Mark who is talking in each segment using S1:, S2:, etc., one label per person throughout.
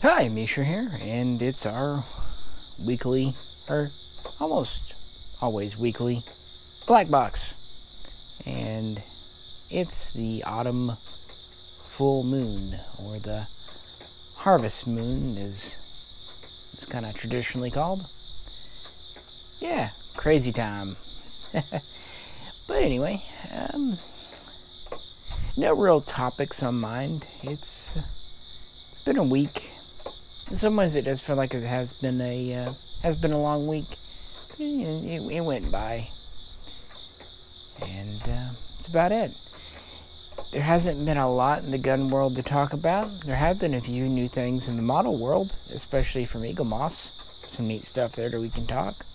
S1: Hi, Misha here, and it's our weekly, or almost always weekly, Blackbox. And it's the autumn full moon, or the harvest moon, as it's kind of traditionally called. Yeah, crazy time. But anyway, no real topics on mind. It's been a week. In some ways, it does feel like it has been a long week. It went by, and that's about it. There hasn't been a lot in the gun world to talk about. There have been a few new things in the model world, especially from Eaglemoss. Some neat stuff there that we can talk.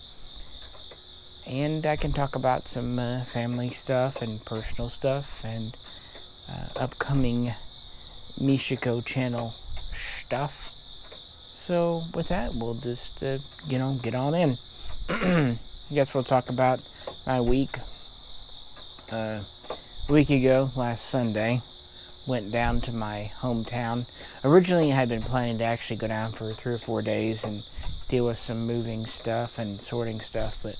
S1: And I can talk about some family stuff and personal stuff and upcoming Mishaco channel stuff. So with that, we'll just get on in. I guess we'll talk about my week. A week ago, last Sunday, went down to my hometown. Originally, I had been planning to actually go down for 3 or 4 days and deal with some moving stuff and sorting stuff, but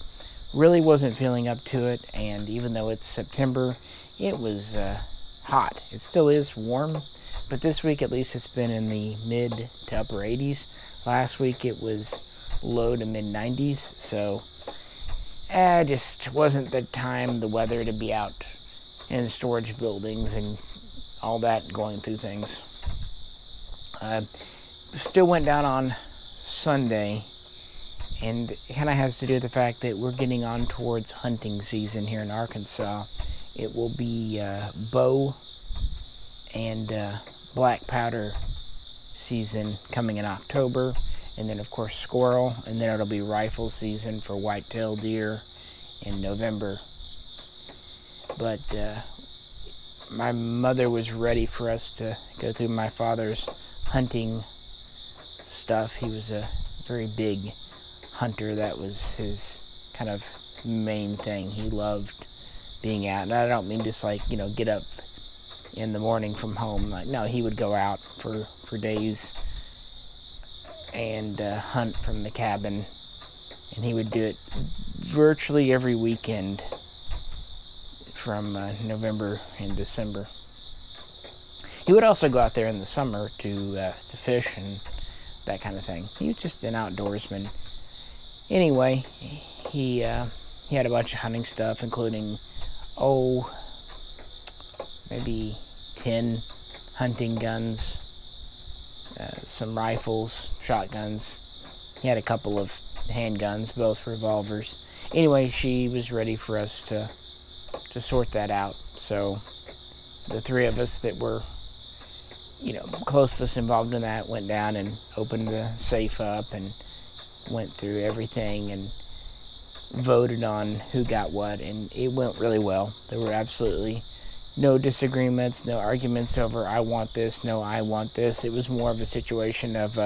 S1: really wasn't feeling up to it. And even though it's September, it was hot. It still is warm, but this week at least it's been in the mid to upper 80s. Last week it was low to mid 90s, so just wasn't the time, the weather to be out in storage buildings and all that, going through things. Still went down on Sunday, and it kind of has to do with the fact that we're getting on towards hunting season here in Arkansas. It will be bow and black powder season coming in October, and then of course squirrel, and then it'll be rifle season for white-tailed deer in November. But my mother was ready for us to go through my father's hunting stuff. He was a very big hunter. That was his kind of main thing. He loved being out, and I don't mean just get up in the morning from home. No, he would go out for days and hunt from the cabin, and he would do it virtually every weekend from November and December. He would also go out there in the summer to fish and that kind of thing. He was just an outdoorsman. Anyway, he had a bunch of hunting stuff, including maybe 10 hunting guns, some rifles, shotguns. He had a couple of handguns, both revolvers. Anyway, she was ready for us to sort that out. So the three of us that were closest involved in that went down and opened the safe up and went through everything and voted on who got what, and it went really well. There were absolutely no disagreements, no arguments over I want this, no I want this. It was more of a situation of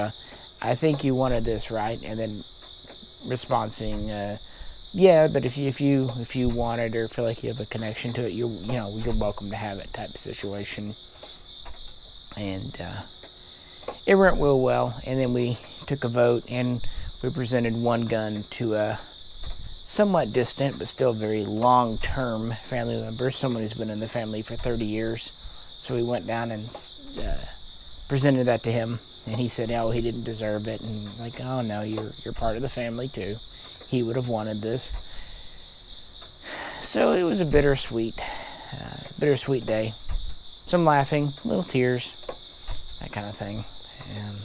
S1: I think you wanted this, right? And then responding, yeah, but if you want it or feel like you have a connection to it, you're welcome to have it, type of situation. And it went real well. And then we took a vote, and we presented one gun to a somewhat distant but still very long-term family member, someone who's been in the family for 30 years. So we went down and presented that to him, and he said, oh, he didn't deserve it, and oh no, you're part of the family too. He would have wanted this. So it was a bittersweet day. Some laughing, little tears, that kind of thing. And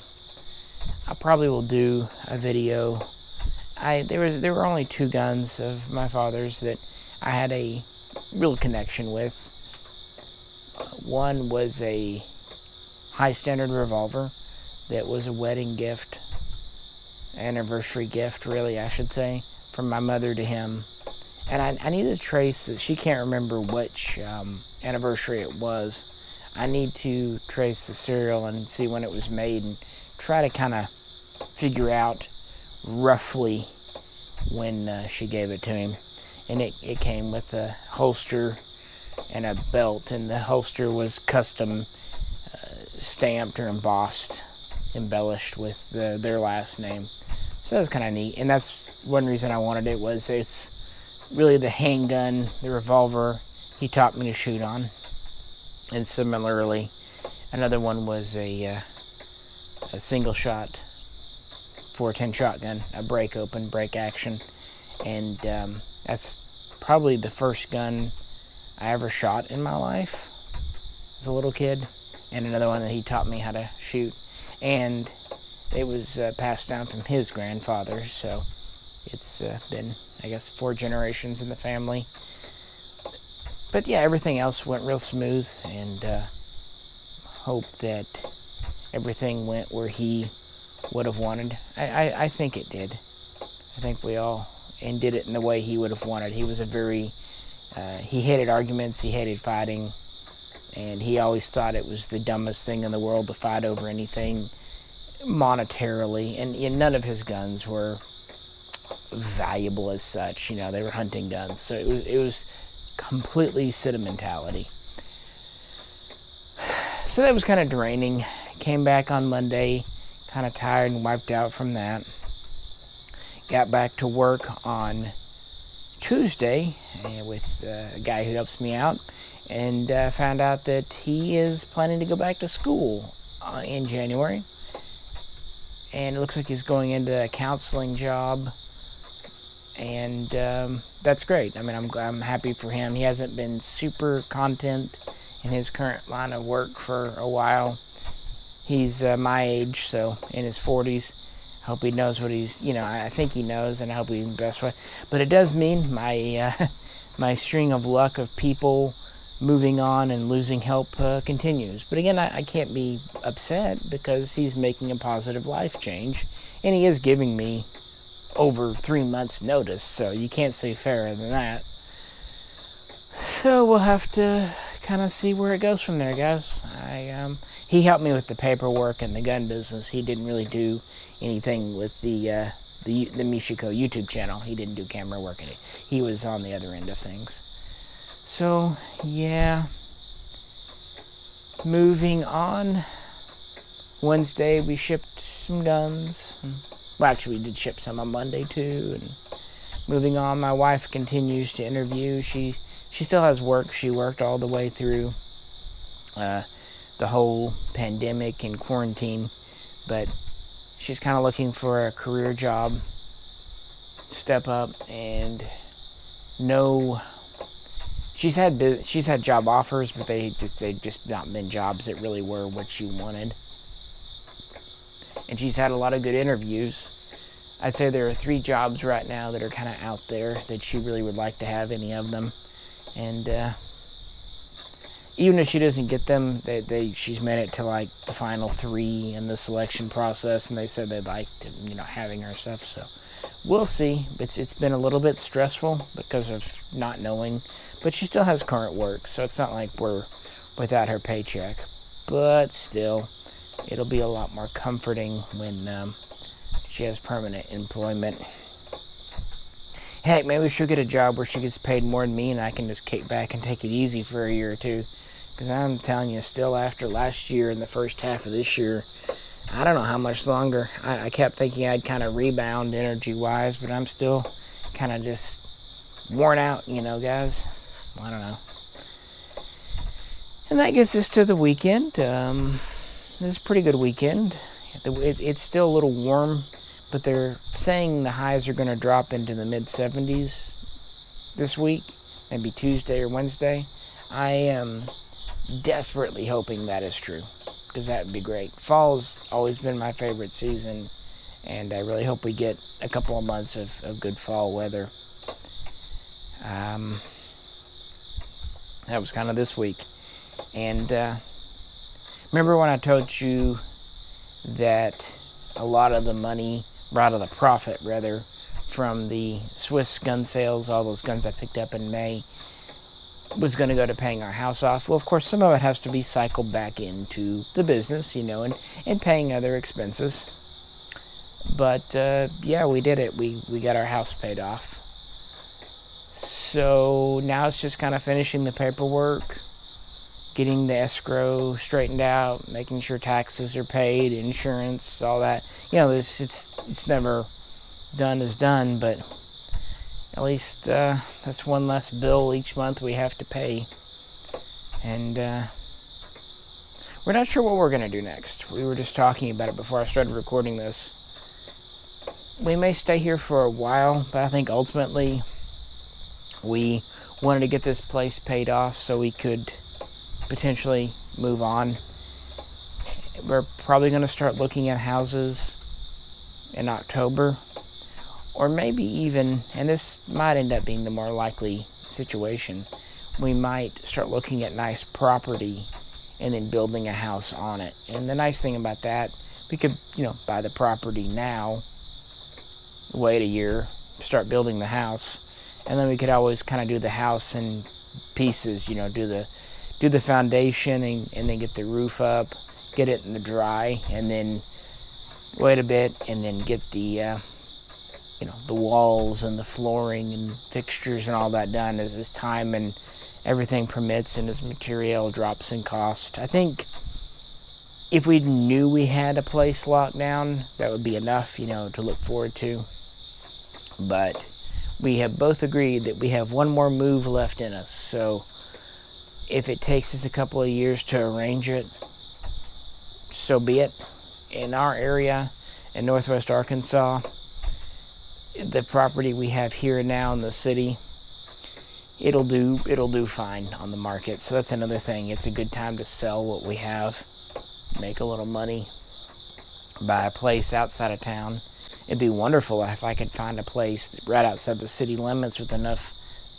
S1: I probably will do a video. There were only 2 guns of my father's that I had a real connection with. One was a high standard revolver that was a wedding gift, anniversary gift, really, I should say, from my mother to him. And I need to trace this. She can't remember which anniversary it was. I need to trace the serial and see when it was made and try to kind of figure out roughly when she gave it to him. And it came with a holster and a belt, and the holster was custom stamped or embossed embellished with their last name. So that was kind of neat. And that's one reason I wanted it, was it's really the handgun, the revolver he taught me to shoot on. And similarly, another one was a single shot 410 shotgun, a break open, break action. And that's probably the first gun I ever shot in my life as a little kid. And another one that he taught me how to shoot. And it was passed down from his grandfather, so it's been, I guess, 4 generations in the family. But yeah, everything else went real smooth, and hope that everything went where he would have wanted. I think it did. I think we all did it in the way he would have wanted. He was a very, he hated arguments, he hated fighting, and he always thought it was the dumbest thing in the world to fight over anything monetarily. And none of his guns were valuable as such. You know, they were hunting guns, so it was completely sentimentality. So that was kind of draining. Came back on Monday, kind of tired and wiped out from that. Got back to work on Tuesday with a guy who helps me out, and found out that he is planning to go back to school in January. And it looks like he's going into a counseling job, and that's great. I mean, I'm happy for him. He hasn't been super content in his current line of work for a while. He's my age, so in his 40s. I hope he knows what he's, I think he knows, and I hope he's in the best way. But it does mean my my string of luck of people moving on and losing help continues. But again, I can't be upset, because he's making a positive life change, and he is giving me over 3 months notice, so you can't say fairer than that. So we'll have to kind of see where it goes from there, guys. He helped me with the paperwork and the gun business. He didn't really do anything with the Mishaco YouTube channel. He didn't do camera work in it. He was on the other end of things. So yeah, moving on. Wednesday we shipped some guns. Well, actually we did ship some on Monday too. And moving on, my wife continues to interview. She still has work. She worked all the way through the whole pandemic and quarantine, but she's kind of looking for a career job, step up, and she's had job offers, but they've just not been jobs that really were what she wanted. And she's had a lot of good interviews. I'd say there are 3 jobs right now that are kind of out there that she really would like to have, any of them. And even if she doesn't get them, she's made it to like the final 3 in the selection process, and they said they'd like to, having her stuff. So we'll see. It's been a little bit stressful because of not knowing, but she still has current work, so it's not like we're without her paycheck. But still, it'll be a lot more comforting when she has permanent employment. Heck, maybe she'll get a job where she gets paid more than me, and I can just kick back and take it easy for a year or 2. Because I'm telling you, still after last year and the first half of this year, I don't know how much longer. I kept thinking I'd kind of rebound energy-wise, but I'm still kind of just worn out, guys. I don't know. And that gets us to the weekend. This is a pretty good weekend. It's still a little warm, but they're saying the highs are going to drop into the mid-70s this week, maybe Tuesday or Wednesday. I am desperately hoping that is true, because that would be great. Fall's always been my favorite season, and I really hope we get a couple of months of good fall weather. That was kind of this week. And remember when I told you that a lot of the money, or out of the profit rather, from the Swiss gun sales, all those guns I picked up in May, was going to go to paying our house off? Well, of course, some of it has to be cycled back into the business, and paying other expenses. But yeah, we did it. We got our house paid off. So now it's just kind of finishing the paperwork, getting the escrow straightened out, making sure taxes are paid, insurance, all that. It's never done is done, but at least that's one less bill each month we have to pay. And we're not sure what we're going to do next. We were just talking about it before I started recording this. We may stay here for a while, but I think ultimately we wanted to get this place paid off so we could potentially move on. We're probably going to start looking at houses in October, or maybe even, and this might end up being the more likely situation, we might start looking at nice property and then building a house on it. And the nice thing about that, we could, buy the property now, wait a year, start building the house, and then we could always kind of do the house in pieces, do the foundation and then get the roof up, get it in the dry, and then wait a bit and then get the the walls and the flooring and fixtures and all that done as time and everything permits and as material drops in cost. I think if we knew we had a place locked down, that would be enough, to look forward to. But we have both agreed that we have one more move left in us, so if it takes us a couple of years to arrange it, so be it. In our area, in Northwest Arkansas, the property we have here now in the city, it'll do fine on the market. So that's another thing. It's a good time to sell what we have, make a little money, buy a place outside of town. It'd be wonderful if I could find a place right outside the city limits with enough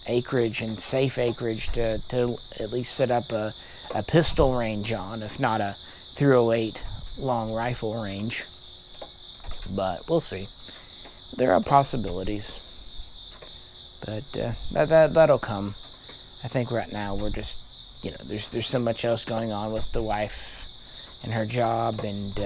S1: acreage and safe acreage to at least set up a pistol range on, if not a .308 long rifle range. But we'll see. There are possibilities, but that'll come. I think right now we're just, there's so much else going on with the wife and her job, and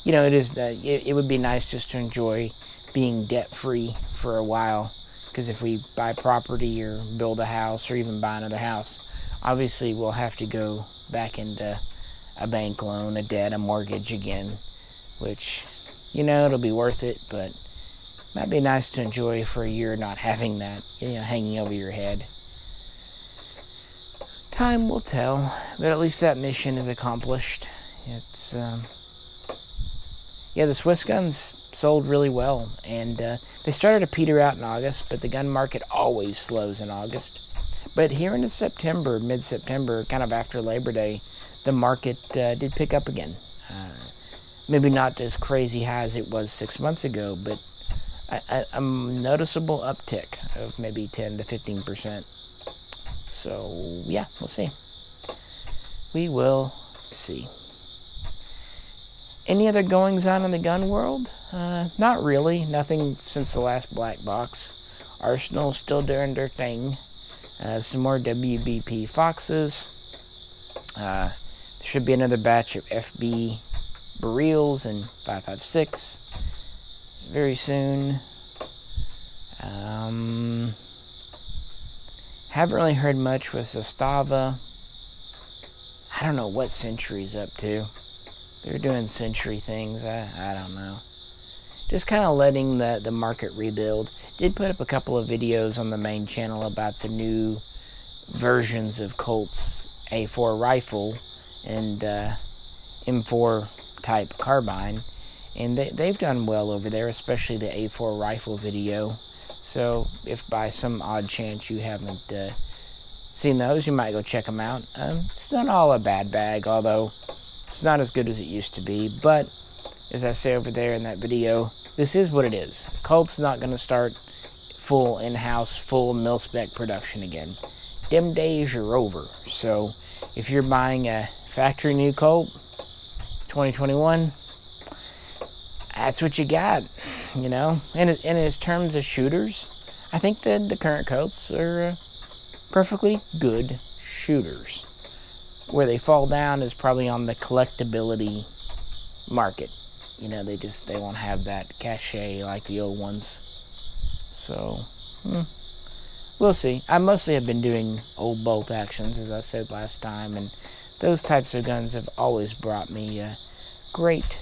S1: it would be nice just to enjoy being debt free for a while. Because if we buy property or build a house or even buy another house, obviously we'll have to go back into a bank loan, a debt, a mortgage again, which, it'll be worth it, but might be nice to enjoy for a year not having that, hanging over your head. Time will tell, but at least that mission is accomplished. It's, the Swiss guns sold really well, and they started to peter out in August, but the gun market always slows in August. But here into September, mid-September, kind of after Labor Day, the market did pick up again. Maybe not as crazy high as it was 6 months ago, but a noticeable uptick of maybe 10 to 15%. So, yeah, we'll see. We will see. Any other goings on in the gun world? Not really. Nothing since the last Blackbox. Arsenal still doing their thing. Some more WBP Foxes. There should be another batch of FB Beryls and 5.56 very soon. Haven't really heard much with Zastava. I don't know what Century's up to. They're doing Century things. I don't know. Just kind of letting the market rebuild. Did put up a couple of videos on the main channel about the new versions of Colt's A4 rifle and M4 type carbine, and they've done well over there, especially the A4 rifle video. So if by some odd chance you haven't seen those, you might go check them out. It's not all a bad bag, although it's not as good as it used to be. But as I say over there in that video, this is what it is. Colt's not going to start full in-house, full mil-spec production again. Them days are over. So if you're buying a factory new Colt 2021, that's what you got, And in terms of shooters, I think that the current Colts are perfectly good shooters. Where they fall down is probably on the collectability market. They won't have that cachet like the old ones. So, we'll see. I mostly have been doing old bolt actions, as I said last time, and those types of guns have always brought me great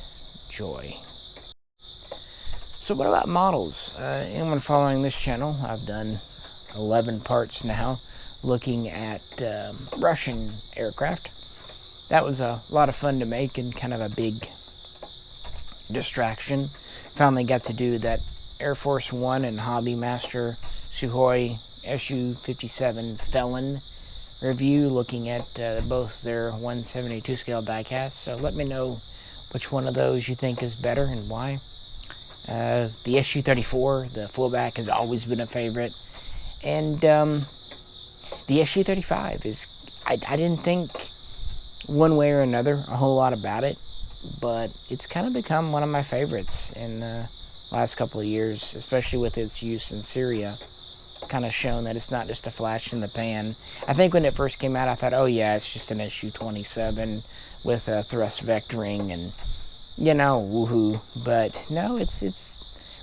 S1: joy. So what about models? Anyone following this channel, I've done 11 parts now looking at Russian aircraft. That was a lot of fun to make and kind of a big distraction. Finally got to do that Air Force One and Hobby Master Sukhoi Su-57 Felon review, looking at both their 172 scale diecasts. So let me know which one of those you think is better and why. The Su-34, the fullback, has always been a favorite, and the Su-35 is, I didn't think one way or another a whole lot about it, but it's kind of become one of my favorites in the last couple of years, especially with its use in Syria. Kind of shown that it's not just a flash in the pan. I think when it first came out, I thought, oh yeah, it's just an Su-27 with a thrust vectoring and, you know, woohoo. But no, it's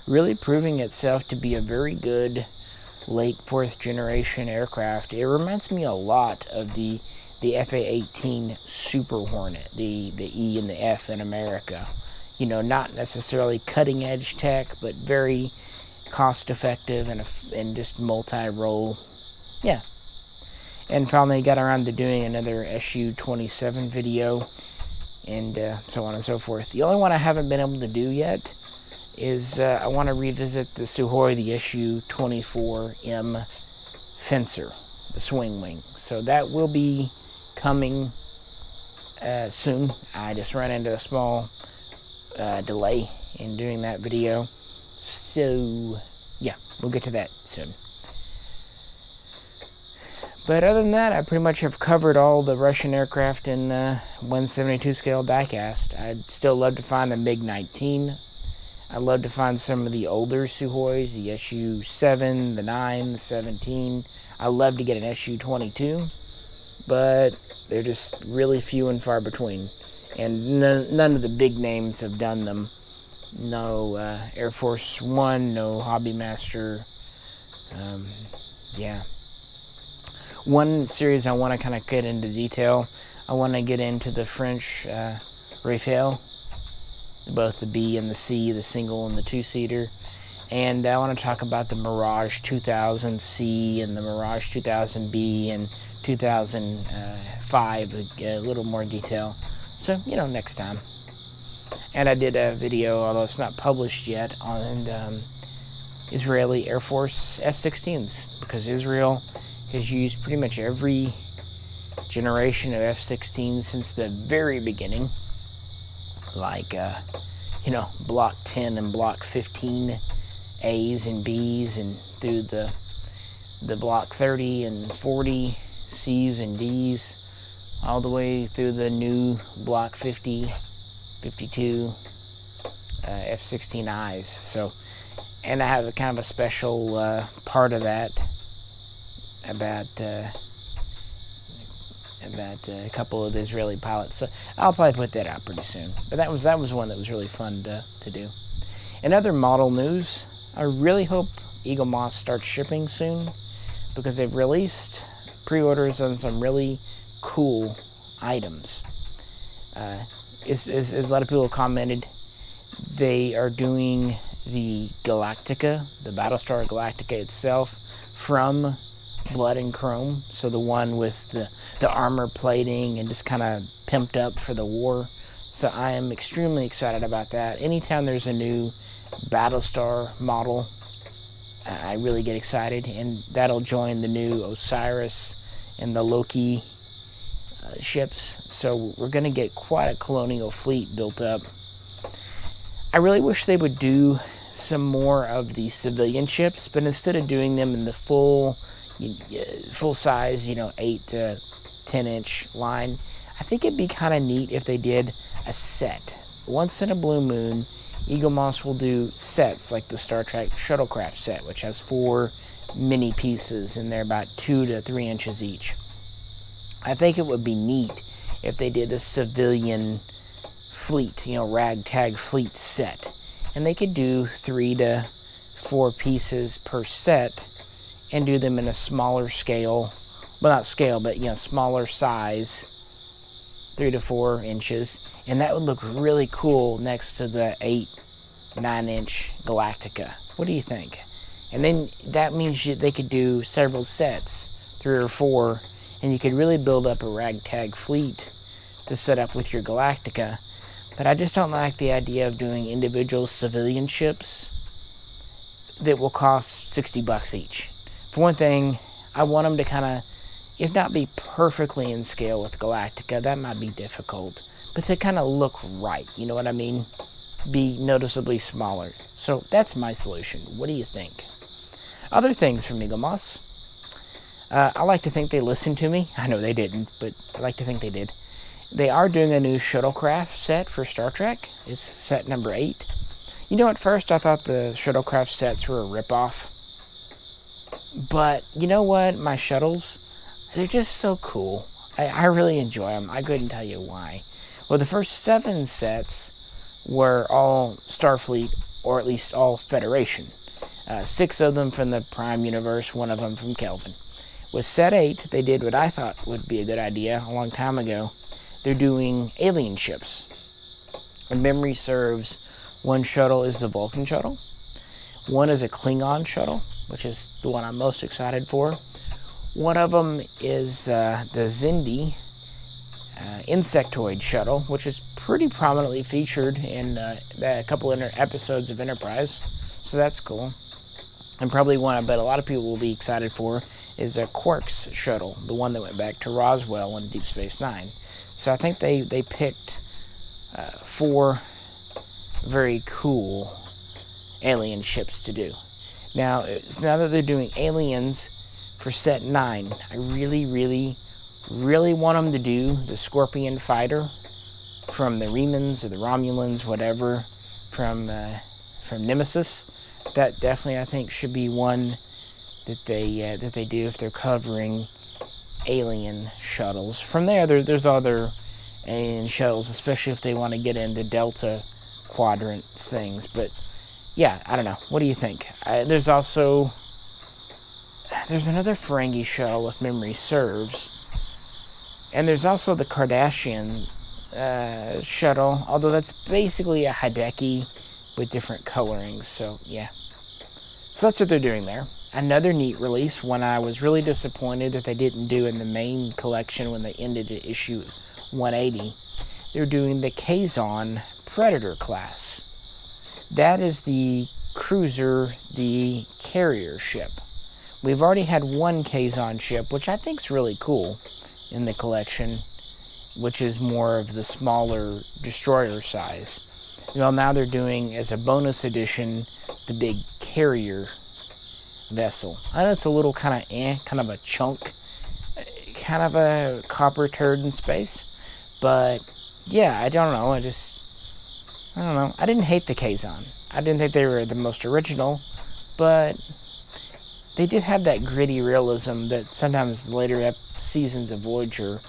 S1: really proving itself to be a very good late fourth generation aircraft. It reminds me a lot of the FA-18 Super Hornet, the E and the F in America. You know, not necessarily cutting edge tech, but very cost effective and just multi-role. Yeah. And finally got around to doing another Su-27 video, and so on and so forth. The only one I haven't been able to do yet is I want to revisit the Sukhoi, the Su-24M Fencer, the swing wing. So that will be coming soon. I just ran into a small delay in doing that video. So yeah, we'll get to that soon. But other than that, I pretty much have covered all the Russian aircraft in 172 scale diecast. I'd still love to find a MiG-19. I'd love to find some of the older Sukhois, the Su-7, the 9, the 17. I'd love to get an Su-22, but they're just really few and far between. And none of the big names have done them. No Air Force One, no Hobby Master. Yeah. One series I want to kind of get into detail. I want to get into the French Rafale, both the B and the C, the single and the two-seater. And I want to talk about the Mirage 2000C and the Mirage 2000B and 2005, a little more detail. So, you know, next time. And I did a video, although it's not published yet, on Israeli Air Force F-16s, because Israel has used pretty much every generation of F-16 since the very beginning, like you know, Block 10 and Block 15 A's and B's, and through the Block 30 and 40 C's and D's, all the way through the new Block 50, 52 F-16Is. So, and I have a kind of a special part of that about a couple of the Israeli pilots. So I'll probably put that out pretty soon. But that was one that was really fun to do. In other model news, I really hope Eaglemoss starts shipping soon, because they've released pre-orders on some really cool items. As a lot of people have commented, they are doing the Galactica, the Battlestar Galactica itself, from Blood and Chrome. So the one with the armor plating and just kind of pimped up for the war. So I am extremely excited about that. Anytime there's a new Battlestar model, I really get excited, and that'll join the new Osiris and the Loki ships. So we're going to get quite a colonial fleet built up. I really wish they would do some more of the civilian ships, but instead of doing them in the full size, 8 to 10 inch line, I think it'd be kind of neat if they did a set. Once in a blue moon, Eaglemoss will do sets like the Star Trek shuttlecraft set, which has 4 mini pieces, and they're about 2 to 3 inches each. I think it would be neat if they did a civilian fleet, ragtag fleet set, and they could do 3 to 4 pieces per set, and do them in a smaller scale. Well, not scale, but smaller size, 3 to 4 inches, and that would look really cool next to the 8-9 inch Galactica. What do you think? And then that means they could do several sets, 3 or 4, and you could really build up a ragtag fleet to set up with your Galactica. But I just don't like the idea of doing individual civilian ships that will cost $60 each. For one thing, I want them to kind of, if not be perfectly in scale with Galactica, that might be difficult, but to kind of look right, you know what I mean? Be noticeably smaller. So that's my solution. What do you think? Other things from Eaglemoss. I like to think they listened to me. I know they didn't, but I like to think they did. They are doing a new shuttlecraft set for Star Trek. It's set number 8. You know, at first I thought the shuttlecraft sets were a ripoff. But you know what? My shuttles, they're just so cool. I really enjoy them. I couldn't tell you why. Well, the first 7 sets were all Starfleet, or at least all Federation. 6 of them from the Prime Universe, 1 of them from Kelvin. With set 8, they did what I thought would be a good idea a long time ago. They're doing alien ships. If memory serves, 1 shuttle is the Vulcan shuttle. 1 is a Klingon shuttle, which is the one I'm most excited for. 1 of them is the Xindi insectoid shuttle, which is pretty prominently featured in a couple episodes of Enterprise. So that's cool. And probably one I bet a lot of people will be excited for is a Quark's shuttle, the one that went back to Roswell in Deep Space Nine. So I think they picked 4 very cool alien ships to do. Now that they're doing aliens for set 9, I really, really, really want them to do the Scorpion fighter from the Remans or the Romulans, whatever, from Nemesis. That definitely, I think, should be one that they do if they're covering alien shuttles. From there's other alien shuttles, especially if they want to get into Delta Quadrant things. But yeah, I don't know. What do you think? There's another Ferengi shuttle, if memory serves, and there's also the Kardashian shuttle, although that's basically a Hideki with different colorings. So yeah, so that's what they're doing there. Another neat release, one I was really disappointed that they didn't do in the main collection when they ended at issue 180. They're doing the Kazon Predator class. That is the cruiser, the carrier ship. We've already had 1 Kazon ship, which I think is really cool in the collection, which is more of the smaller destroyer size. Well, now they're doing, as a bonus edition, the big carrier vessel. I know it's a little kind of a chunk, kind of a copper turd in space, but yeah, I don't know. I don't know. I didn't hate the Kazon. I didn't think they were the most original, but they did have that gritty realism that sometimes the later seasons of Voyager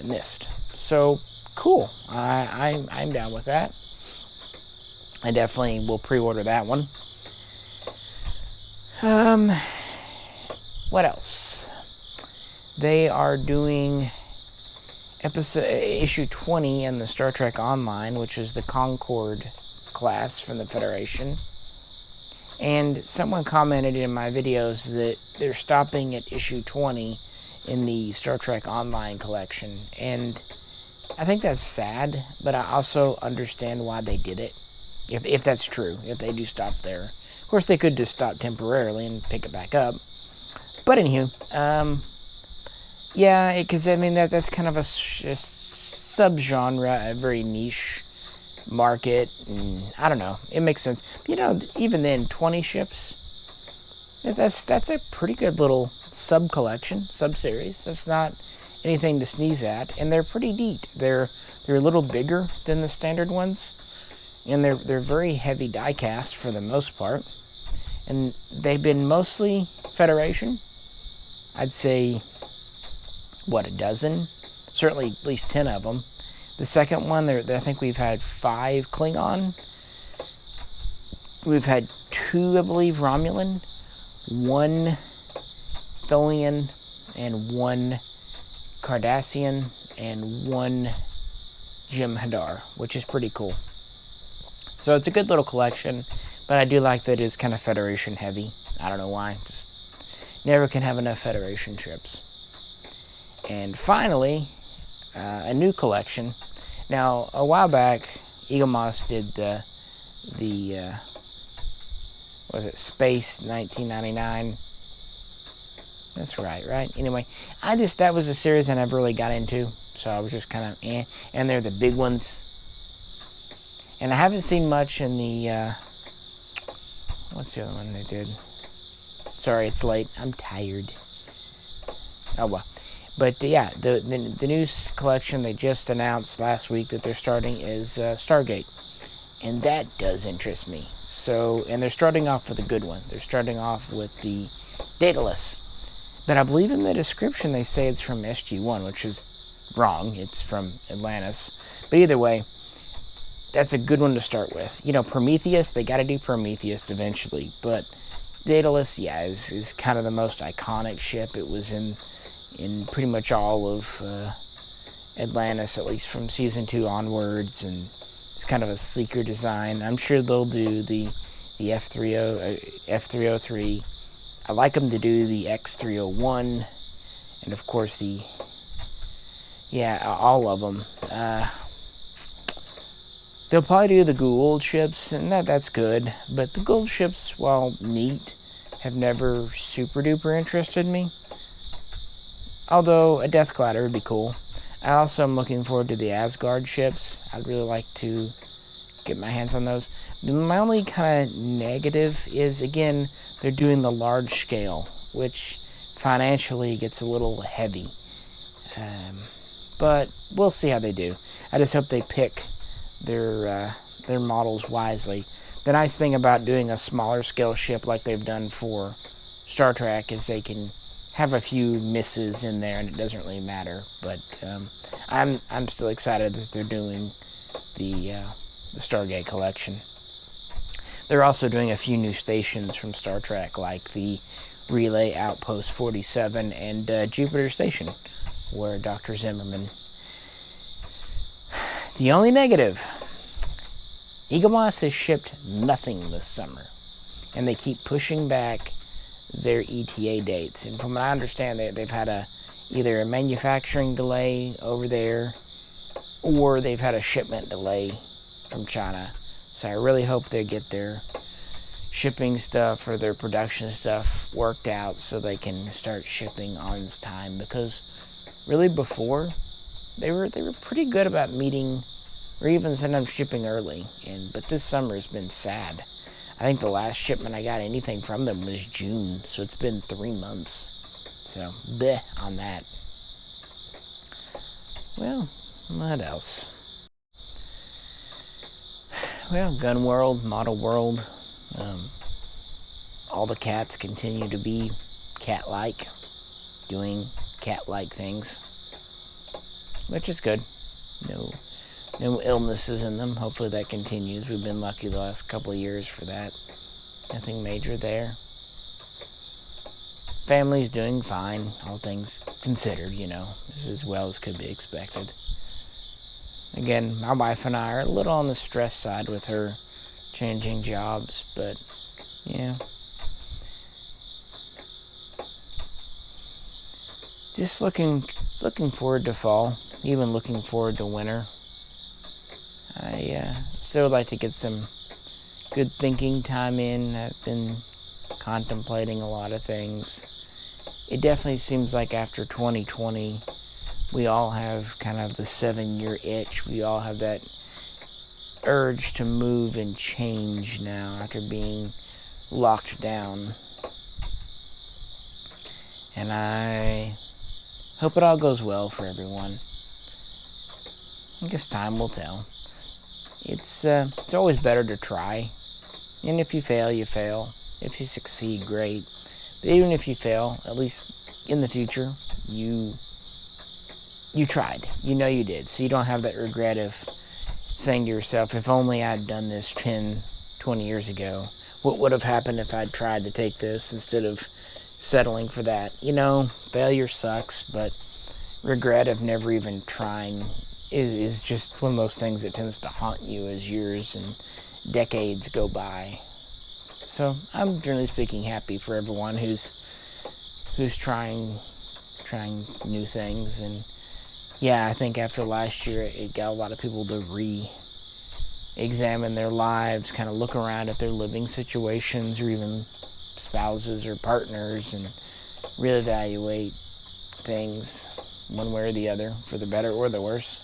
S1: missed. So cool. I'm down with that. I definitely will pre-order that one. What else? They are doing issue 20 in the Star Trek Online, which is the Concorde class from the Federation. And someone commented in my videos that they're stopping at issue 20 in the Star Trek Online collection. And I think that's sad, but I also understand why they did it. If that's true, if they do stop there. Of course, they could just stop temporarily and pick it back up. But anywho, yeah, because I mean that's kind of a subgenre, a very niche market, and I don't know. It makes sense. But, you know, even then, 20 ships. That's a pretty good little sub collection, sub series. That's not anything to sneeze at, and they're pretty neat. They're a little bigger than the standard ones. And they're very heavy die cast for the most part. And they've been mostly Federation. I'd say, a dozen? Certainly at least 10 of them. The second one, I think we've had 5 Klingon. We've had 2, I believe, Romulan. 1 Tholian, and 1 Cardassian, and 1 Jim Hadar, which is pretty cool. So it's a good little collection, but I do like that it's kind of Federation heavy. I don't know why. Just never can have enough Federation ships. And finally, a new collection. Now, a while back, Eaglemoss did the what was it, Space 1999? That's right? Anyway, that was a series I never really got into, so I was just kind of eh. And they're the big ones. And I haven't seen much in the, what's the other one they did? Sorry, it's late. I'm tired. Oh, well. But, yeah, the new collection they just announced last week that they're starting is Stargate. And that does interest me. So, and they're starting off with a good one. They're starting off with the Daedalus. But I believe in the description they say it's from SG-1, which is wrong. It's from Atlantis. But either way, that's a good one to start with. You know, Prometheus, they got to do Prometheus eventually. But Daedalus, yeah, is kind of the most iconic ship. It was in pretty much all of Atlantis, at least from Season 2 onwards. And it's kind of a sleeker design. I'm sure they'll do the F303. I like them to do the X301, and of course all of them. They'll probably do the Gould ships, and that's good. But the Gould ships, while neat, have never super duper interested me. Although a Death Glider would be cool. I also am looking forward to the Asgard ships. I'd really like to get my hands on those. My only kind of negative is, again, they're doing the large scale, which financially gets a little heavy. But we'll see how they do. I just hope they pick their models wisely. The nice thing about doing a smaller scale ship like they've done for Star Trek is they can have a few misses in there and it doesn't really matter. But I'm still excited that they're doing the Stargate collection. They're also doing a few new stations from Star Trek, like the Relay Outpost 47 and Jupiter Station, where Dr. Zimmerman. The only negative, Eaglemoss has shipped nothing this summer, and they keep pushing back their ETA dates. And from what I understand, they've had either a manufacturing delay over there, or they've had a shipment delay from China. So I really hope they get their shipping stuff or their production stuff worked out so they can start shipping on time. Because really before, they were pretty good about meeting or even sometimes shipping early. But this summer has been sad. I think the last shipment I got anything from them was June, so it's been 3 months. So, bleh on that. Well, what else? Well, gun world, model world, all the cats continue to be cat-like, doing cat-like things, which is good. No illnesses in them. Hopefully that continues. We've been lucky the last couple of years for that. Nothing major there. Family's doing fine, all things considered, as well as could be expected. Again, my wife and I are a little on the stress side with her changing jobs, but, just looking forward to fall, even looking forward to winter. I still would like to get some good thinking time in. I've been contemplating a lot of things. It definitely seems like after 2020, we all have kind of the 7-year itch. We all have that urge to move and change now after being locked down. And I hope it all goes well for everyone. I guess time will tell. It's always better to try. And if you fail, you fail. If you succeed, great. But even if you fail, at least in the future, you tried. You know you did. So you don't have that regret of saying to yourself, if only I'd done this 10, 20 years ago, what would have happened if I'd tried to take this instead of settling for that. You know, failure sucks, but regret of never even trying is just one of those things that tends to haunt you as years and decades go by. So I'm generally speaking happy for everyone who's trying new things. And yeah, I think after last year it got a lot of people to examine their lives, kind of look around at their living situations or even spouses or partners and reevaluate things one way or the other, for the better or the worse.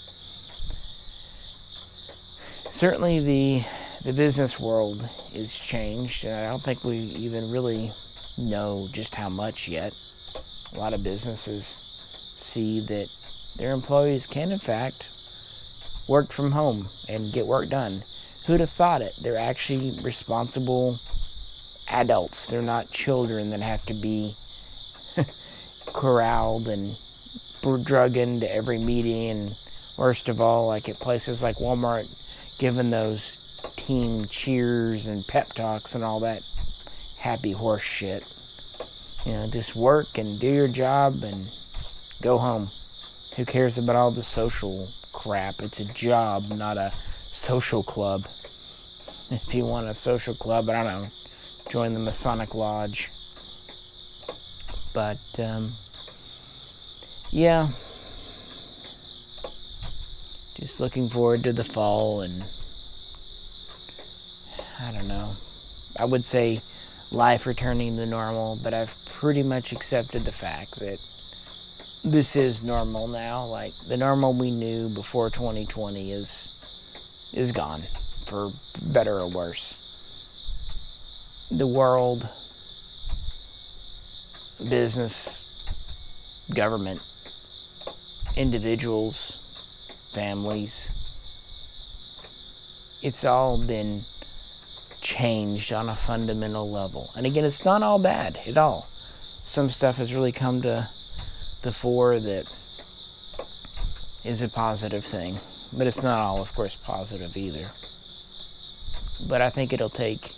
S1: Certainly the business world is changed, and I don't think we even really know just how much yet. A lot of businesses see that their employees can in fact work from home and get work done. Who'd have thought it? They're actually responsible adults. They're not children that have to be corralled and drug into every meeting, and worst of all, like at places like Walmart, given those team cheers and pep talks and all that happy horse shit. You know, just work and do your job and go home. Who cares about all the social crap? It's a job, not a social club. If you want a social club, I don't know, join the Masonic Lodge. But, yeah. Just looking forward to the fall, and I don't know. I would say life returning to normal, but I've pretty much accepted the fact that this is normal now. Like, the normal we knew before 2020 is gone, for better or worse. The world, business, government, individuals, families, it's all been changed on a fundamental level. And again, it's not all bad at all. Some stuff has really come to the fore that is a positive thing, but it's not all, of course, positive either. But I think it'll take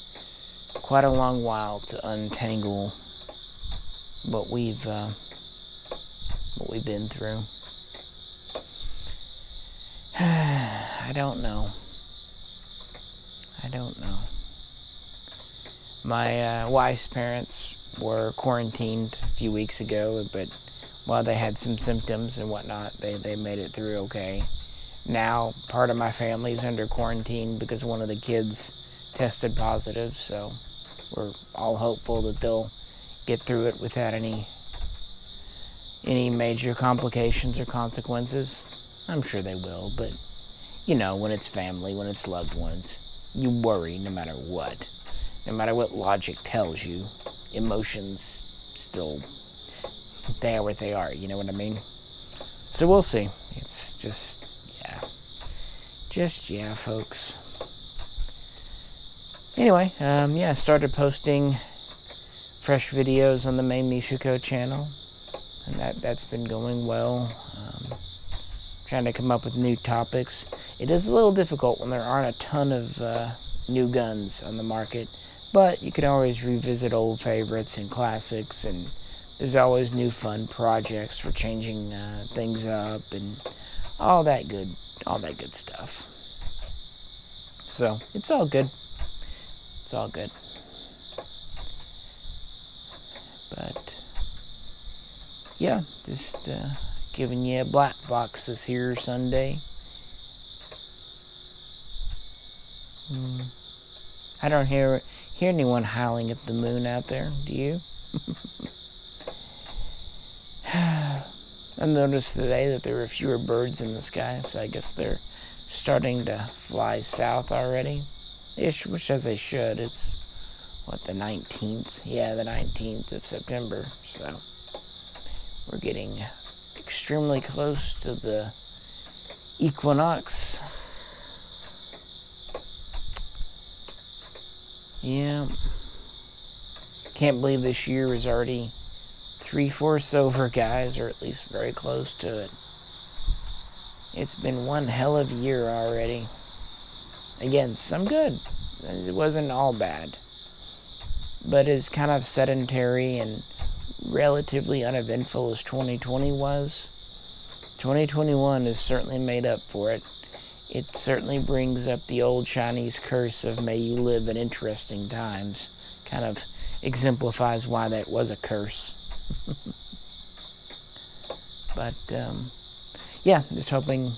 S1: quite a long while to untangle what we've been through. I don't know. My wife's parents were quarantined a few weeks ago, but while they had some symptoms and whatnot, they made it through okay. Now, part of my family's under quarantine because one of the kids tested positive, so we're all hopeful that they'll get through it without any major complications or consequences. I'm sure they will, but you know, when it's family, when it's loved ones, you worry no matter what. No matter what logic tells you, emotions still, they are what they are, you know what I mean? So we'll see. It's just, yeah, folks. Anyway, I started posting fresh videos on the main Mishaco channel, and that's been going well. Trying to come up with new topics. It is a little difficult when there aren't a ton of new guns on the market, but you can always revisit old favorites and classics, and there's always new fun projects for changing things up and all that good stuff. So it's all good. But yeah, just giving you a Blackbox this here Sunday. I don't hear anyone howling at the moon out there, do you? I noticed today that there were fewer birds in the sky, so I guess they're starting to fly south already. Which as they should. It's, the 19th? Yeah, the 19th of September, so we're getting extremely close to the equinox. Yeah. Can't believe this year is already 3/4 over, guys, or at least very close to it. It's been one hell of a year already. Again, some good. It wasn't all bad. But it's kind of sedentary and relatively uneventful as 2020 was, 2021 has certainly made up for it. It certainly brings up the old Chinese curse of may you live in interesting times. Kind of exemplifies why that was a curse. But, yeah, just hoping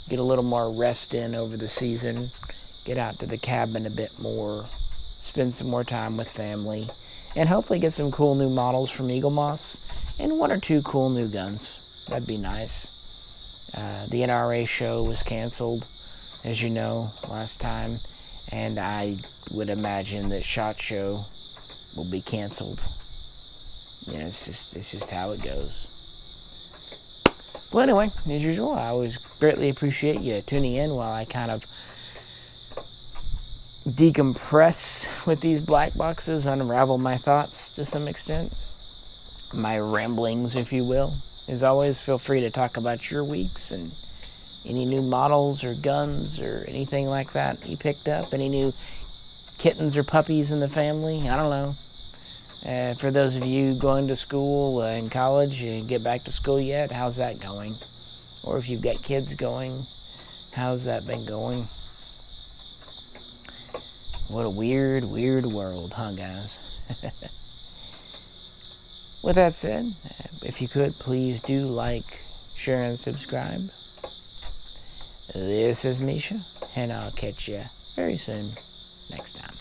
S1: get a little more rest in over the season, get out to the cabin a bit more, spend some more time with family, and hopefully get some cool new models from Eaglemoss and 1 or 2 cool new guns. That'd be nice. The NRA show was canceled, as you know, last time, and I would imagine that SHOT Show will be canceled. You know, it's just how it goes. Well, anyway, as usual, I always greatly appreciate you tuning in while I kind of decompress with these black boxes, unravel my thoughts to some extent, my ramblings, if you will. As always, feel free to talk about your weeks and any new models or guns or anything like that you picked up, any new kittens or puppies in the family. I don't know. For those of you going to school in college, you get back to school yet? How's that going? Or if you've got kids going, how's that been going? What a weird, weird world, huh, guys? With that said, if you could, please do like, share, and subscribe. This is Misha, and I'll catch you very soon next time.